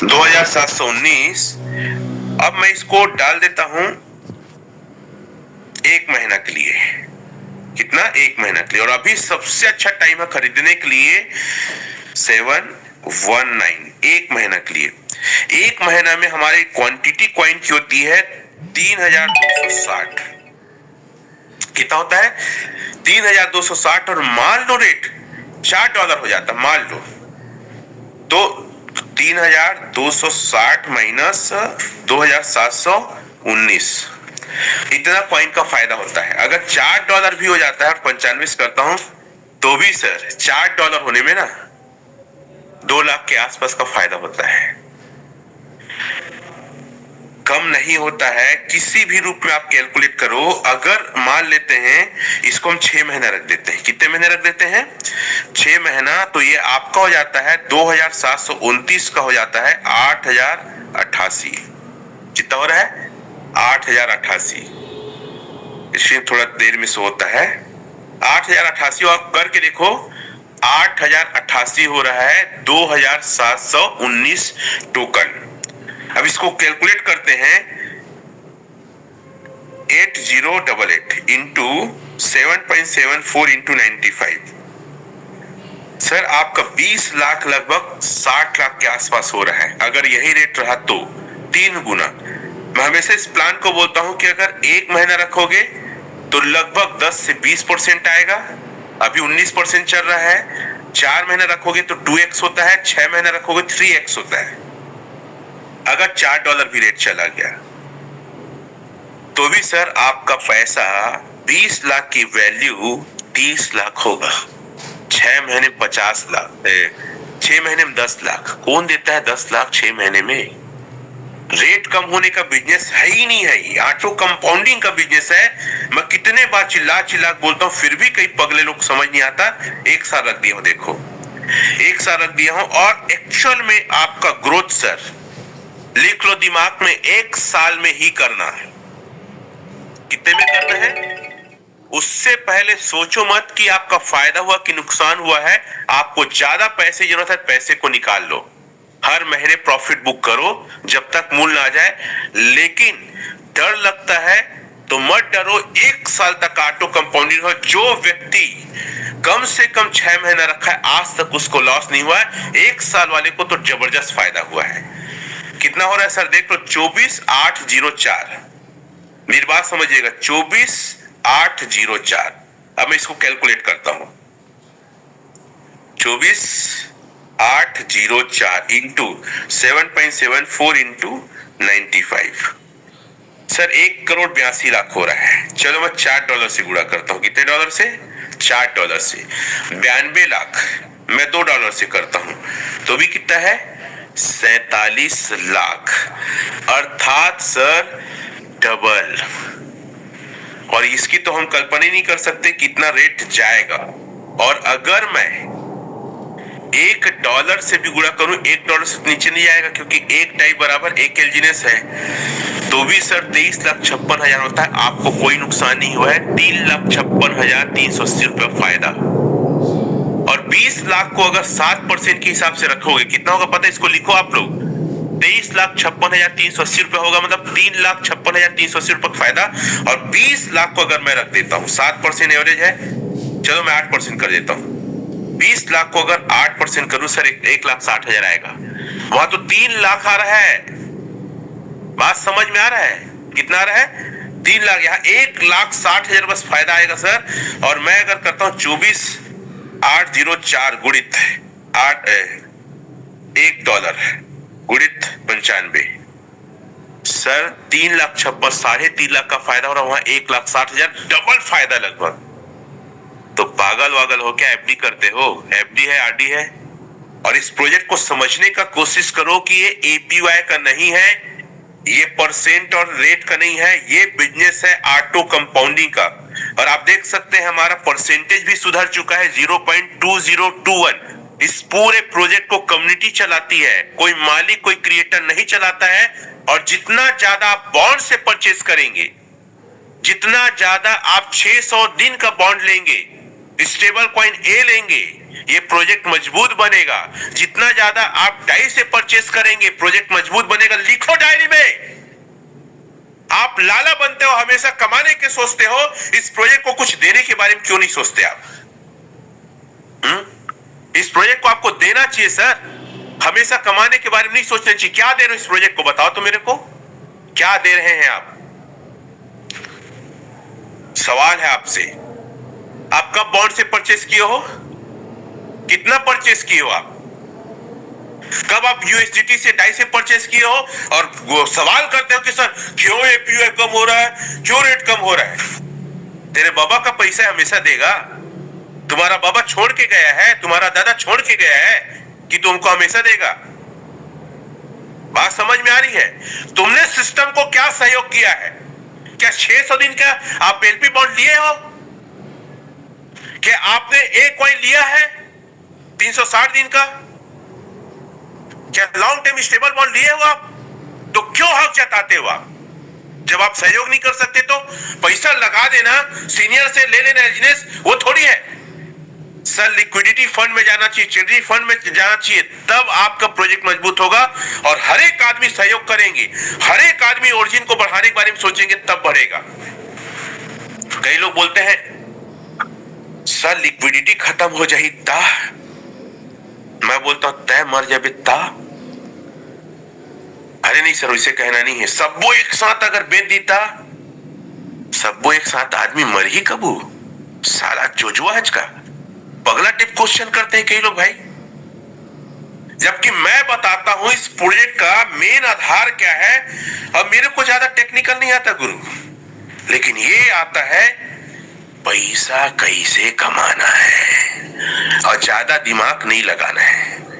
2719। अब मैं इसको डाल देता हूं 1 महीना के लिए। कितना? 1 महीना के लिए। और अभी सबसे अच्छा टाइम है खरीदने के लिए 719, 1 महीना के लिए। 1 महीना में हमारी क्वांटिटी कॉइन की होती है 3260। कितना होता है? 3260। और मान लो रेट $4 हो जाता, मान लो तो 3260 माइनस 2719, इतना कॉइन का फायदा होता है। अगर $4 भी हो जाता है और 95 करता हूं तो भी सर $4 होने में ना 2 लाख के आसपास का फायदा होता है, कम नहीं होता है। किसी भी रूप में आप कैलकुलेट करो। अगर मान लेते हैं इसको हम 6 महीना रख देते हैं। कितने महीने रख देते हैं? 6 महीना। तो ये आपका हो जाता है 2729 का हो जाता है 8088। कितना हो रहा है? 8088। इसलिए थोड़ा देर में से होता है 8088। और करके देखो 8088 हो रहा है 2719 टोकन। अब इसको कैलकुलेट करते हैं 8088 इंटू 7.74 इंटू 95। सर आपका 20 लाख लगभग 60 लाख के आसपास हो रहा है। अगर यही रेट रहा तो 3 गुना। मैं हमेशा इस प्लान को बोलता हूं कि अगर 1 महीना रखोगे तो लगभग 10 से 20% आएगा। अभी 19% चल रहा है। 4 महीना रखोगे तो 2x होता है। 6 महीना रखोगे 3x होता है। अगर $4 भी रेट चला गया तो भी सर आपका पैसा 20 लाख की वैल्यू 30 लाख होगा। 6 महीने 50 लाख, 6 महीने में 10 लाख। कौन देता है 10 लाख 6 महीने में? रेट कम होने का बिजनेस है ही नहीं है। ये ऑटो कंपाउंडिंग का बिजनेस है। मैं कितने बार चिल्ला चिल्ला बोलता हूं, फिर भी कई पगले लोग समझ नहीं आता। 1 साल रख दिया हूं, देखो 1 साल रख दिया हूं। और एक्चुअल में आपका ग्रोथ सर लिख लो दिमाग में, 1 साल में ही करना है। कितने में करना है? उससे पहले सोचो मत कि आपका फायदा हुआ कि नुकसान हुआ है। आपको ज्यादा पैसे की जरूरत है, पैसे को निकाल लो। हर महीने प्रॉफिट बुक करो जब तक मूल ना आ जाए। लेकिन डर लगता है तो मत डरो। 1 साल तक ऑटो कंपाउंडिंग हो। जो व्यक्ति कम से कम 6 महीना रखा है आज तक उसको लॉस नहीं हुआ है। 1 साल वाले को तो जबरदस्त फायदा हुआ है। कितना हो रहा है सर? देख लो 24,804। मेरी बात समझिएगा, 24,804। अब मैं इसको कैलकुलेट करता हूं। 24,804 इंटू 7.74 इंटू 95। सर 1,82,00,000 हो रहा है। चलो मैं $4 से गुणा करता हूं। कितने डॉलर से? $4 से। 92 लाख मैं $2 से करता हूं तो भी कितना है? 47 लाख। अर्थात सर डबल। और इसकी तो हम कल्पना ही नहीं कर सकते कितना रेट जाएगा। और अगर मैं $1 से भी गुणा करूं, $1 से नीचे नहीं आएगा क्योंकि 1 टाई बराबर 1 एलजीनेस है। तो भी सर 23,56,000 होता है। आपको कोई नुकसान नहीं हुआ है। 3,56,380 रुपया फायदा। और 20 लाख को अगर 7% के हिसाब से रखोगे कितना होगा पता है? इसको लिखो आप लोग। 23,56,380 रुपया होगा, मतलब 3,56,380 रुपये फायदा। और 20 लाख को अगर मैं रख देता हूं, 7% एवरेज है, चलो मैं 8% कर देता हूं। 20 लाख को अगर 8% करूं सर 1,60,000 आएगा। वहां तो 3 लाख आ रहा है। बात समझ में आ रहा है? कितना आ रहा है? 3 लाख। यहाँ 1,60,000 बस फायदा आएगा सर। और मैं अगर करता हूं 24,804 गुणित 8 $1 गुणित 95, सर 3,56,000, 3.5 लाख का फायदा हो रहा है। वहां 1,60,000, डबल फायदा लगभग। तो पागल वागल हो क्या एफडी करते हो? एफडी है, आरडी है। और इस प्रोजेक्ट को समझने का कोशिश करो कि ये एपीवाई का नहीं है, ये परसेंट और रेट का नहीं है, ये बिजनेस है ऑटो कंपाउंडिंग का। और आप देख सकते हैं हमारा परसेंटेज भी सुधर चुका है 0.2021। इस पूरे प्रोजेक्ट को कम्युनिटी चलाती है, कोई मालिक कोई क्रिएटर नहीं चलाता है। और जितना ज्यादा आप बॉन्ड से परचेस करेंगे, जितना ज्यादा आप 600 दिन का बॉन्ड लेंगे, स्टेबल कॉइन ए लेंगे, ये प्रोजेक्ट मजबूत बनेगा। जितना ज्यादा आप डाई से परचेस करेंगे प्रोजेक्ट मजबूत बनेगा। लिखो डायरी में, आप लाला बनते हो, हमेशा कमाने के सोचते हो, इस प्रोजेक्ट को कुछ देने के बारे में क्यों नहीं सोचते आप? इस प्रोजेक्ट को आपको देना चाहिए सर, हमेशा कमाने के बारे में नहीं सोचना चाहिए। क्या दे रहे हो इस प्रोजेक्ट को, बताओ तो मेरे को, क्या दे रहे हैं आप? सवाल है आपसे, आप कब बॉन्ड से परचेस किए हो? कितना परचेस किए हो आप? कब आप यूएसडीटी से डाई से परचेस किए हो? और वो सवाल करते हो कि सर क्यों एपीयू कम हो रहा है, क्यों रेट कम हो रहा है? तेरे बाबा का पैसा हमेशा देगा? तुम्हारा बाबा छोड़ के गया है, तुम्हारा दादा छोड़ के गया है कि तुमको हमेशा देगा? बात समझ में आ रही है? तुमने सिस्टम को क्या सहयोग किया है? क्या 600 दिन का आप एलपी बॉन्ड लिए हो? क्या आपने एक कॉइन लिया है 360 दिन का? क्या लॉन्ग टर्म स्टेबल बॉन्ड लिए हो आप? तो क्यों हक जताते हो आप? जब आप सहयोग नहीं कर सकते तो पैसा लगा देना, सीनियर से ले लेना एजनेस, वो थोड़ी है सर। लिक्विडिटी फंड में जाना चाहिए, चिल्ड्री फंड में जाना चाहिए, तब आपका प्रोजेक्ट मजबूत होगा। और हर एक आदमी सहयोग करेंगे, हर एक आदमी ओरिजिन को बढ़ाने के बारे में सोचेंगे, तब बढ़ेगा। कई लोग बोलते हैं सर लिक्विडिटी खत्म हो जाए ता, मैं बोलता हूं तय मर जाए ता। अरे नहीं सर, वैसे कहना नहीं है। सबको एक साथ अगर बेच देता, सबको एक साथ आदमी मर ही कबू। साला जोजुआ आज का पगला टिप क्वेश्चन करते हैं कई लोग भाई, जबकि मैं बताता हूं इस प्रोजेक्ट का मेन आधार क्या है। अब मेरे को ज्यादा टेक्निकल नहीं आता गुरु, लेकिन ये आता है पैसा कैसे कमाना है और ज्यादा दिमाग नहीं लगाना है।